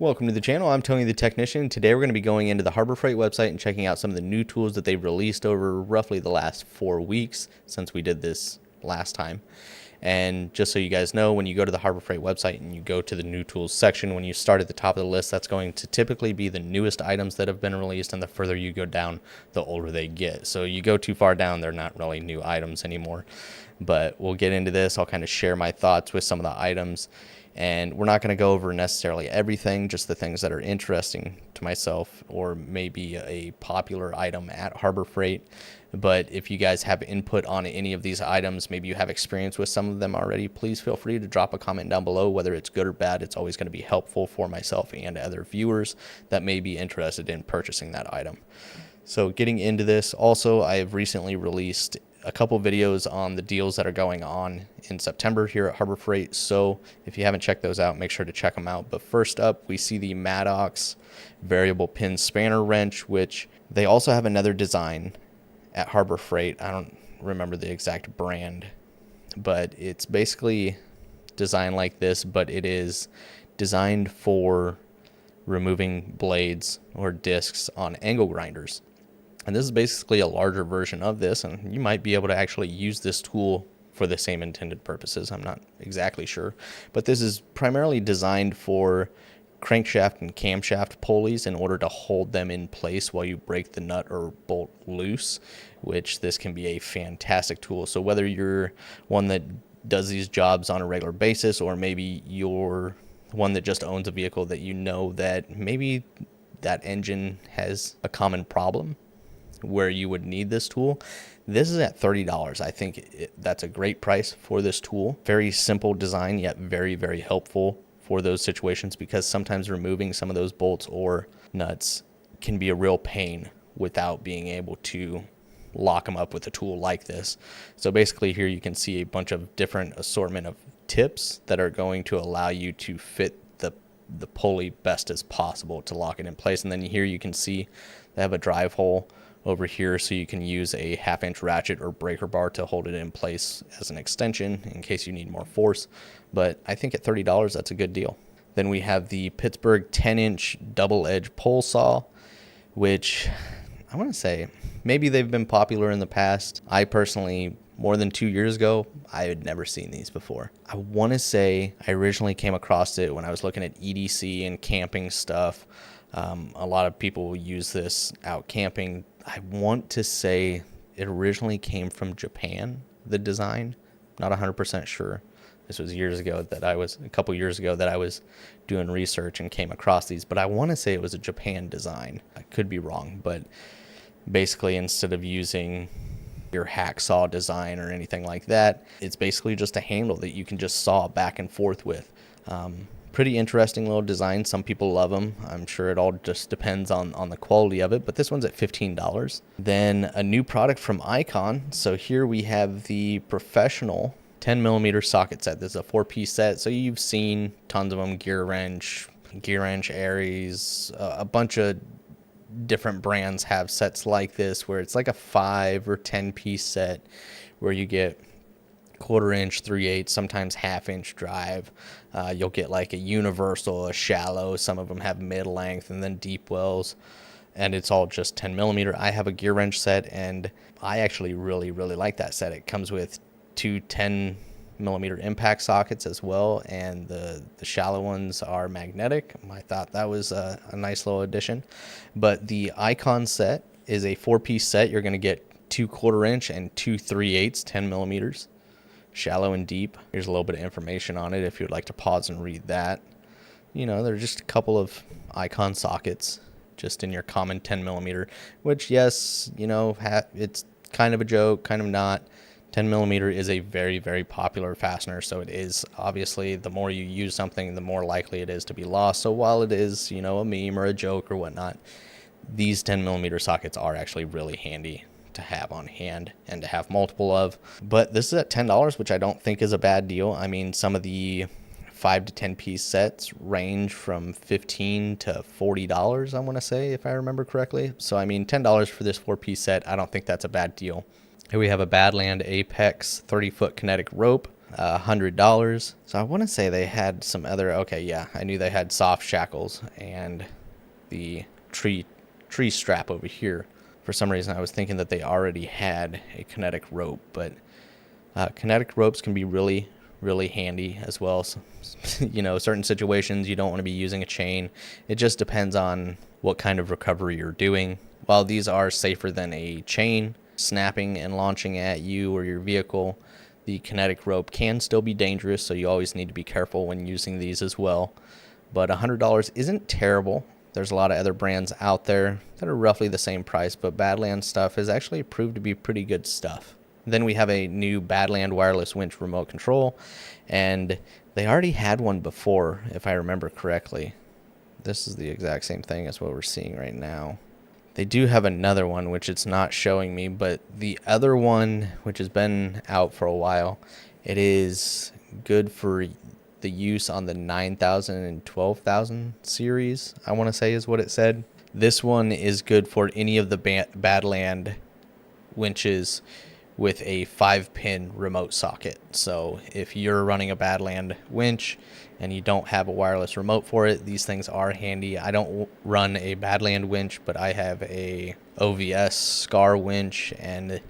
Welcome to the channel. I'm Tony the Technician. Today we're going to be going into the Harbor Freight website and checking out some of the new tools that they've released over roughly the last 4 weeks since we did this last time. And just so you guys know, when you go to the Harbor Freight website and you go to the new tools section, when you start at the top of the list, that's going to typically be the newest items that have been released, and the further you go down, the older they get. So you go too far down, they're not really new items anymore. But we'll get into this. I'll kind of share my thoughts with some of the items. And we're not going to go over necessarily everything, just the things that are interesting to myself or maybe a popular item at Harbor Freight. But if you guys have input on any of these items, maybe you have experience with some of them already, please feel free to drop a comment down below. Whether it's good or bad, it's always going to be helpful for myself and other viewers that may be interested in purchasing that item. So getting into this, also I have recently released a couple videos on the deals that are going on in September here at Harbor Freight. So if you haven't checked those out, make sure to check them out. But first up, we see the Maddox variable pin spanner wrench, which they also have another design at Harbor Freight. I don't remember the exact brand, but it's basically designed like this, but it is designed for removing blades or discs on angle grinders. And this is basically a larger version of this, and you might be able to actually use this tool for the same intended purposes. I'm not exactly sure, but this is primarily designed for crankshaft and camshaft pulleys in order to hold them in place while you break the nut or bolt loose, which this can be a fantastic tool. So whether you're one that does these jobs on a regular basis, or maybe you're one that just owns a vehicle that you know that maybe that engine has a common problem where you would need this tool, this is at $30. I think that's a great price for this tool. Very simple design, yet very, very helpful for those situations, because sometimes removing some of those bolts or nuts can be a real pain without being able to lock them up with a tool like this. So basically here you can see a bunch of different assortment of tips that are going to allow you to fit the pulley best as possible to lock it in place. And then here you can see they have a drive hole over here, so you can use a 1/2-inch ratchet or breaker bar to hold it in place as an extension in case you need more force. But I think at $30, that's a good deal. Then we have the Pittsburgh 10-inch double-edge pole saw, which I want to say maybe they've been popular in the past. I personally, more than 2 years ago, I had never seen these before. I want to say I originally came across it when I was looking at EDC and camping stuff. A lot of people use this out camping. I want to say it originally came from Japan, the design. Not 100% sure. This was a couple years ago that I was doing research and came across these, but I want to say it was a Japan design. I could be wrong, but basically instead of using your hacksaw design or anything like that, it's basically just a handle that you can just saw back and forth with. Pretty interesting little design. Some people love them. I'm sure it all just depends on the quality of it, but this one's at $15. Then a new product from Icon. So here we have the professional 10mm socket set. This is a 4-piece set. So you've seen tons of them: Gear Wrench, Aries, a bunch of different brands have sets like this where it's like a 5 or 10-piece set where you get 1/4-inch, 3/8, sometimes 1/2-inch drive. You'll get like a universal, a shallow. Some of them have mid-length and then deep wells, and it's all just 10mm. I have a Gear Wrench set, and I actually really, really like that set. It comes with 2 10mm impact sockets as well, and the shallow ones are magnetic. I thought that was a nice little addition. But the Icon set is a 4-piece set. You're going to get 2 1/4-inch and 2 3/8 10mm. Shallow and deep. Here's a little bit of information on it if you'd like to pause and read that. You know, there's just a couple of Icon sockets just in your common 10mm, which, yes, you know, it's kind of a joke, kind of not. 10mm is a very, very popular fastener, so it is obviously the more you use something, the more likely it is to be lost. So while it is, you know, a meme or a joke or whatnot, these 10mm sockets are actually really handy to have on hand and to have multiple of. But this is at $10, which I don't think is a bad deal. I mean, some of the 5 to 10 piece sets range from $15 to $40, I want to say, if I remember correctly. So I mean, $10 for this 4-piece set, I don't think that's a bad deal. Here we have a Badland Apex 30-foot kinetic rope. $100. So I want to say they had some other, okay, yeah, I knew they had soft shackles and the tree strap over here. For some reason I was thinking that they already had a kinetic rope, but kinetic ropes can be really handy as well. So, you know, certain situations you don't want to be using a chain. It just depends on what kind of recovery you're doing. While these are safer than a chain snapping and launching at you or your vehicle, the kinetic rope can still be dangerous, so you always need to be careful when using these as well. But $100 isn't terrible. There's a lot of other brands out there that are roughly the same price, but Badland stuff has actually proved to be pretty good stuff. Then we have a new Badland wireless winch remote control, and they already had one before, if I remember correctly. This is the exact same thing as what we're seeing right now. They do have another one, which it's not showing me, but the other one, which has been out for a while, it is good for the use on the 9,000 and 12,000 series, I want to say is what it said. This one is good for any of the Badland winches with a 5-pin remote socket. So if you're running a Badland winch and you don't have a wireless remote for it, these things are handy. I don't run a Badland winch, but I have a OVS Scar winch, and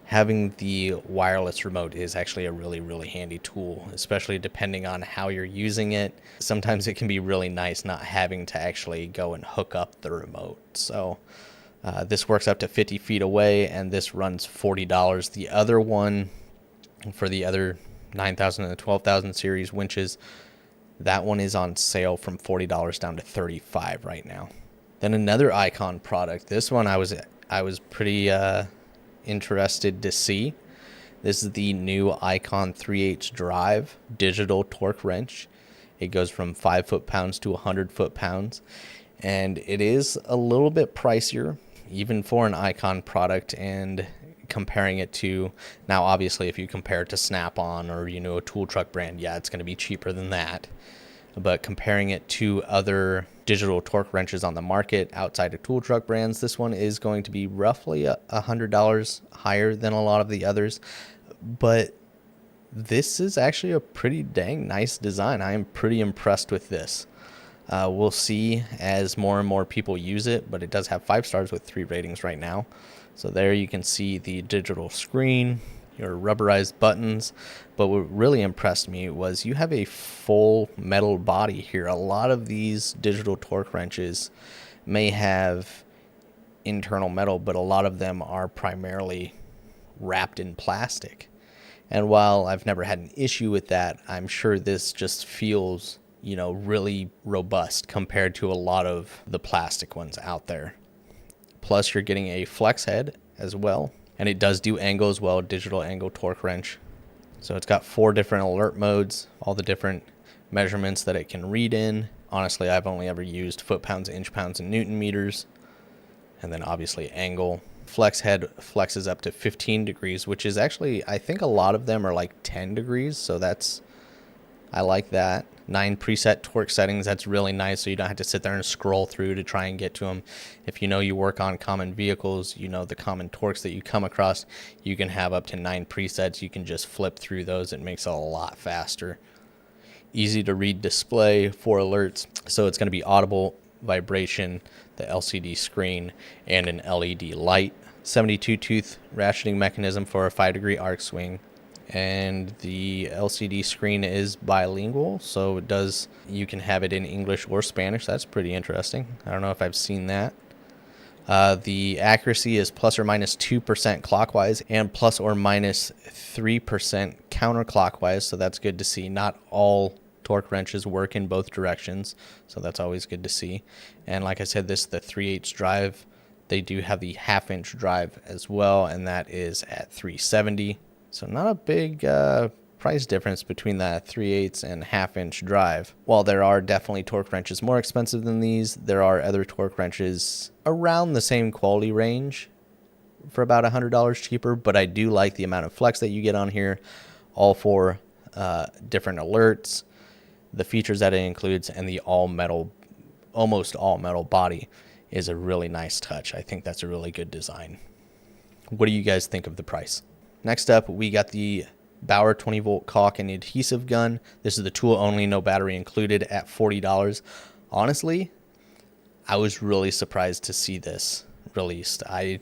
having the wireless remote is actually a really handy tool, especially depending on how you're using it. Sometimes it can be really nice not having to actually go and hook up the remote. So this works up to 50 feet away, and this runs $40. The other one, for the other 9,000 and the 12,000 series winches, that one is on sale from $40 down to $35 right now. Then another Icon product. This one I was pretty interested to see. This is the new Icon 3/8 drive digital torque wrench. It goes from 5 foot-pounds to 100 foot-pounds, and it is a little bit pricier even for an Icon product. And comparing it to, now obviously if you compare it to Snap-on or, you know, a tool truck brand, yeah, it's going to be cheaper than that. But comparing it to other digital torque wrenches on the market outside of tool truck brands, this one is going to be roughly $100 higher than a lot of the others. But this is actually a pretty dang nice design. I am pretty impressed with this. We'll see as more and more people use it, but it does have 5 stars with 3 ratings right now. So there you can see the digital screen, your rubberized buttons. But what really impressed me was you have a full metal body here. A lot of these digital torque wrenches may have internal metal, but a lot of them are primarily wrapped in plastic. And while I've never had an issue with that, I'm sure this just feels, you know, really robust compared to a lot of the plastic ones out there. Plus you're getting a flex head as well, and it does do angle as well, digital angle torque wrench. So it's got 4 different alert modes, all the different measurements that it can read in. Honestly, I've only ever used foot-pounds, inch-pounds, and Newton meters. And then obviously angle. Flex head flexes up to 15 degrees, which is actually, I think a lot of them are like 10 degrees. So that's, I like that. 9 preset torque settings. That's really nice, so you don't have to sit there and scroll through to try and get to them. If you know you work on common vehicles, you know the common torques that you come across, you can have up to 9 presets. You can just flip through those. It makes it a lot faster. Easy to read display, 4 alerts. So it's going to be audible, vibration, the LCD screen, and an LED light. 72 tooth ratcheting mechanism for a 5-degree arc swing. And the LCD screen is bilingual, so it does, you can have it in English or Spanish. That's pretty interesting. I don't know if I've seen that. The accuracy is plus or minus 2% clockwise and plus or minus 3% counterclockwise, so that's good to see. Not all torque wrenches work in both directions, so that's always good to see. And like I said, this is the 3/8 drive. They do have the 1/2-inch drive as well, and that is at $370. So not a big price difference between that 3/8 and 1/2-inch drive. While there are definitely torque wrenches more expensive than these, there are other torque wrenches around the same quality range for about $100 cheaper. But I do like the amount of flex that you get on here, all 4 different alerts, the features that it includes, and the almost all metal body is a really nice touch. I think that's a really good design. What do you guys think of the price? Next up, we got the Bauer 20 volt caulk and adhesive gun. This is the tool only, no battery included, at $40. Honestly, I was really surprised to see this released. I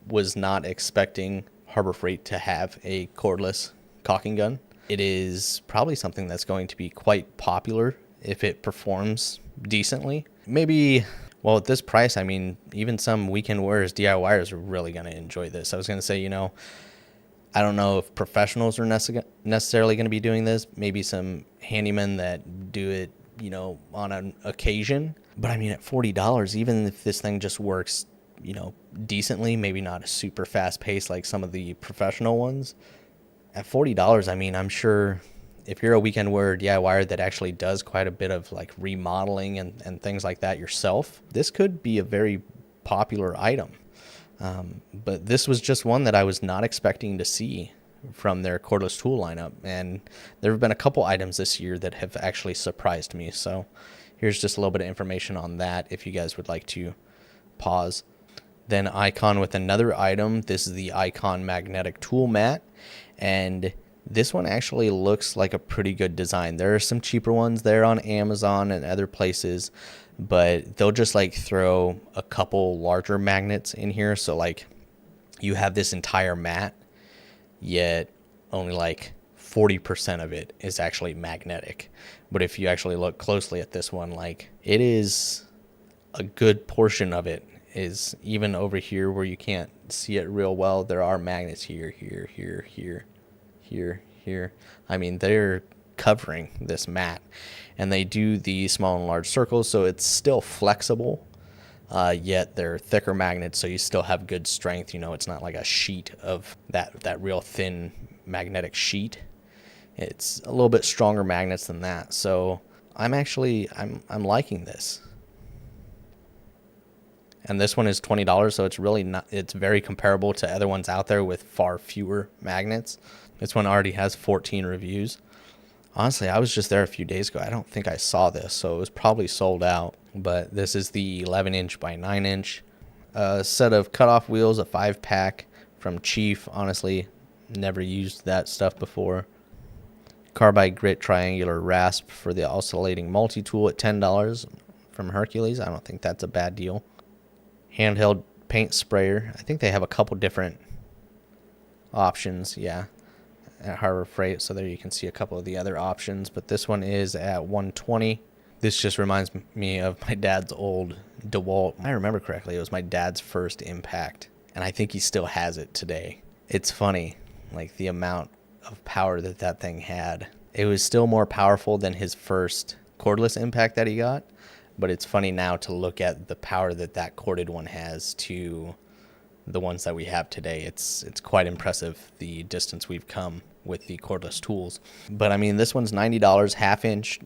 was not expecting Harbor Freight to have a cordless caulking gun. It is probably something that's going to be quite popular if it performs decently. Maybe, well, at this price, I mean, even some weekend wearers, DIYers, are really going to enjoy this. I was going to say, I don't know if professionals are necessarily going to be doing this. Maybe some handymen that do it, on an occasion. But I mean, at $40, even if this thing just works, decently, maybe not a super fast pace like some of the professional ones, at $40, I mean, I'm sure if you're a weekend wearer DIYer that actually does quite a bit of like remodeling and things like that yourself, this could be a very popular item. But this was just one that I was not expecting to see from their cordless tool lineup. And there have been a couple items this year that have actually surprised me. So here's just a little bit of information on that if you guys would like to pause. Then Icon with another item. This is the Icon magnetic tool mat. And this one actually looks like a pretty good design. There are some cheaper ones there on Amazon and other places, but they'll just like throw a couple larger magnets in here. So like you have this entire mat, yet only like 40% of it is actually magnetic. But if you actually look closely at this one, like it is a good portion of it is even over here where you can't see it real well. There are magnets here. I mean, they're covering this mat, and they do the small and large circles, so it's still flexible, yet they're thicker magnets, so you still have good strength. It's not like a sheet of that real thin magnetic sheet. It's a little bit stronger magnets than that. So I'm liking this. And this one is $20, so it's really not, it's very comparable to other ones out there with far fewer magnets. This one already has 14 reviews. Honestly, I was just there a few days ago. I don't think I saw this, so it was probably sold out. But this is the 11-inch by 9-inch. A set of cutoff wheels, a 5-pack from Chief. Honestly, never used that stuff before. Carbide grit triangular rasp for the oscillating multi-tool at $10 from Hercules. I don't think that's a bad deal. Handheld paint sprayer. I think they have a couple different options, yeah, at Harbor Freight. So there you can see a couple of the other options, but this one is at $120. This just reminds me of my dad's old DeWalt. If I remember correctly, it was my dad's first Impact, and I think he still has it today. It's funny, like the amount of power that thing had. It was still more powerful than his first cordless Impact that he got. But it's funny now to look at the power that corded one has to the ones that we have today. It's quite impressive, the distance we've come with the cordless tools. But I mean, this one's $90, half-inch,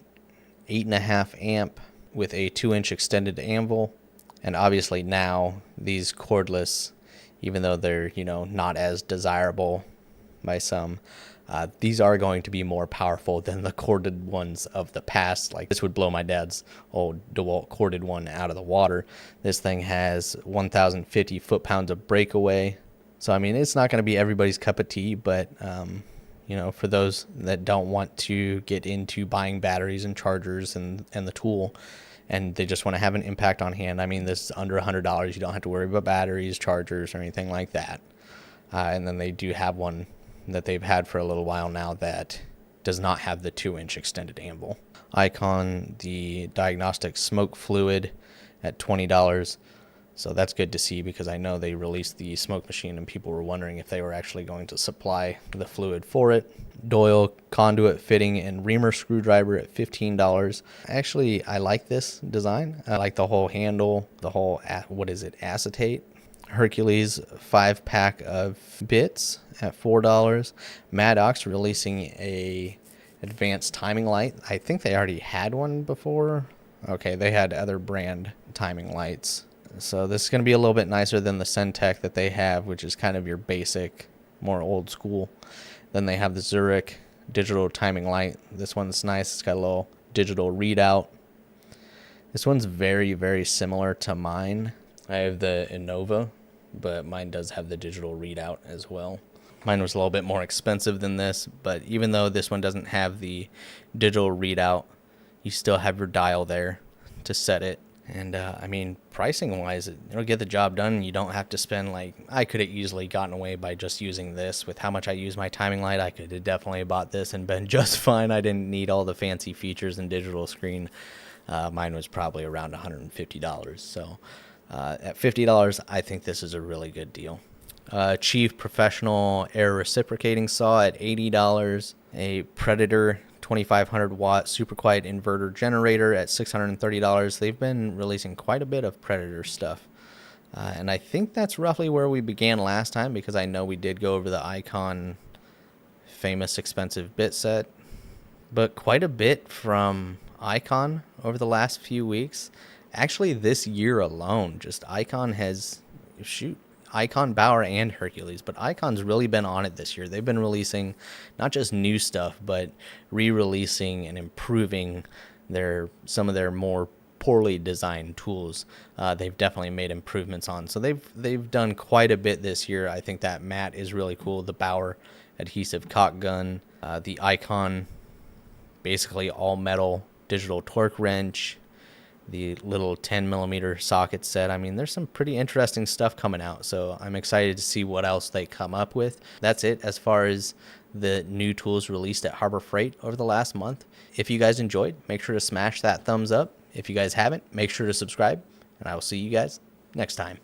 8.5 amp with a 2-inch extended anvil. And obviously now these cordless, even though they're, not as desirable by some, these are going to be more powerful than the corded ones of the past. Like this would blow my dad's old DeWalt corded one out of the water. This thing has 1,050 foot-pounds of breakaway. So, I mean, it's not going to be everybody's cup of tea, but, for those that don't want to get into buying batteries and chargers and the tool, and they just want to have an Impact on hand, I mean, this is under $100. You don't have to worry about batteries, chargers, or anything like that. And then they do have one that they've had for a little while now that does not have the 2-inch extended anvil. Icon, the diagnostic smoke fluid at $20. So that's good to see, because I know they released the smoke machine and people were wondering if they were actually going to supply the fluid for it. Doyle conduit fitting and reamer screwdriver at $15. Actually, I like this design. I like the whole handle, the whole, acetate. Hercules 5-pack of bits at $4. Maddox releasing a advanced timing light. I think they already had one before. Okay, they had other brand timing lights. So this is going to be a little bit nicer than the Centec that they have, which is kind of your basic, more old school. Then they have the Zurich digital timing light. This one's nice. It's got a little digital readout. This one's very, very similar to mine. I have the Innova, but mine does have the digital readout as well. Mine was a little bit more expensive than this, but even though this one doesn't have the digital readout, you still have your dial there to set it. And I mean, pricing wise, it'll get the job done. You don't have to spend, like, I could have easily gotten away by just using this. With how much I use my timing light, I could have definitely bought this and been just fine. I didn't need all the fancy features and digital screen. Mine was probably around $150. So at $50, I think this is a really good deal. Chief Professional Air Reciprocating Saw at $80. A Predator 2500 watt super quiet inverter generator at $630. They've been releasing quite a bit of Predator stuff. And I think that's roughly where we began last time, because I know we did go over the Icon famous expensive bit set. But quite a bit from Icon over the last few weeks. Actually, this year alone, just Icon has, Icon, Bauer, and Hercules, but Icon's really been on it this year. They've been releasing not just new stuff, but re-releasing and improving some of their more poorly designed tools. They've definitely made improvements on. So they've done quite a bit this year. I think that mat is really cool. The Bauer adhesive caulk gun, the Icon, basically all metal digital torque wrench, the little 10 millimeter socket set. I mean, there's some pretty interesting stuff coming out, so I'm excited to see what else they come up with. That's it as far as the new tools released at Harbor Freight over the last month. If you guys enjoyed, make sure to smash that thumbs up. If you guys haven't, make sure to subscribe, and I will see you guys next time.